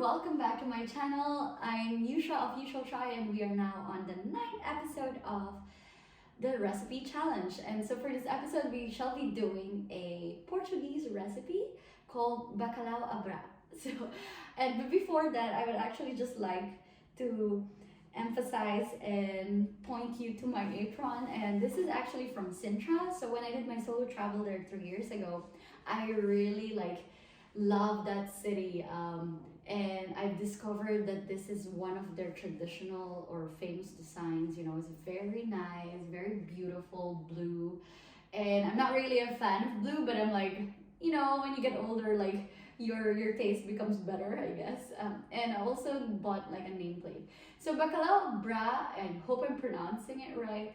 welcome back to my channel. I'm Yusha of Usha'll Try, and we are now on the 9th episode of the recipe challenge. And so for this episode, we shall be doing a Portuguese recipe called Bacalhau a Brás. But before that, I would actually just like to emphasize and point you to my apron, and this is actually from Sintra. So when I did my solo travel there 3 years ago, I really love that city, and I've discovered that this is one of their traditional or famous designs. You know, it's very nice, very beautiful blue, and I'm not really a fan of blue, but I'm like, you know, when you get older, like your taste becomes better, I guess. And I also bought like a nameplate. So Bacalhau Bra, I hope I'm pronouncing it right,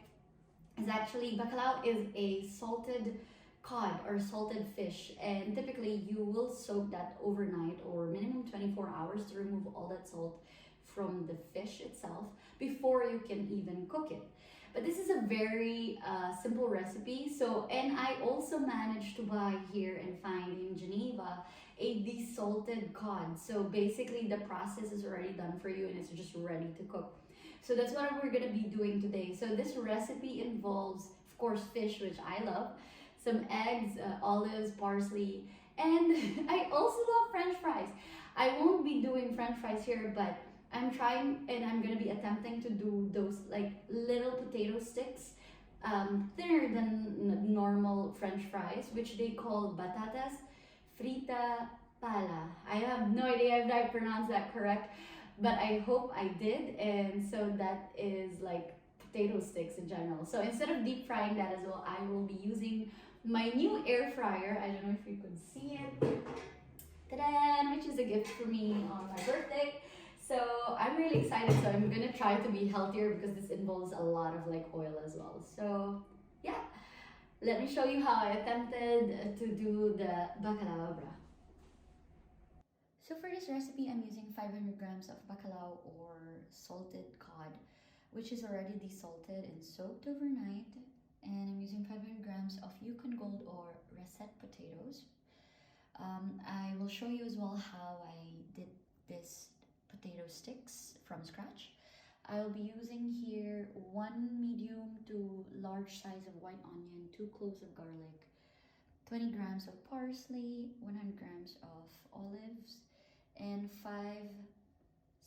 is actually, bacalhau is a salted cod or salted fish, and typically you will soak that overnight or minimum 24 hours to remove all that salt from the fish itself before you can even cook it. But this is a very simple recipe. So, and I also managed to buy here and find in Geneva a desalted cod. So basically the process is already done for you and it's just ready to cook. So that's what we're gonna be doing today. So this recipe involves, of course, fish, which I love, some eggs, olives, parsley, and I also love French fries. I won't be doing French fries here, but I'm trying and I'm gonna be attempting to do those like little potato sticks, thinner than normal French fries, which they call batatas frita pala. I have no idea if I pronounced that correct, but I hope I did. And so that is like potato sticks in general. So instead of deep frying that as well, I will be using my new air fryer. I don't know if you could see it. Ta-da! Which is a gift for me on my birthday. So I'm really excited. So I'm gonna try to be healthier because this involves a lot of like oil as well. So yeah, let me show you how I attempted to do the bacalhau bra. So for this recipe, I'm using 500 grams of bacalhau or salted cod, which is already desalted and soaked overnight. And I'm using 500 grams of Yukon Gold or russet potatoes. I will show you as well how I did this potato sticks from scratch. I'll be using here 1 medium to large size of white onion, 2 cloves of garlic, 20 grams of parsley, 100 grams of olives, and 5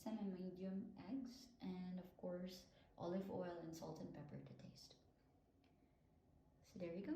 semi-medium eggs, and of course olive oil and salt and pepper to taste. So there you go.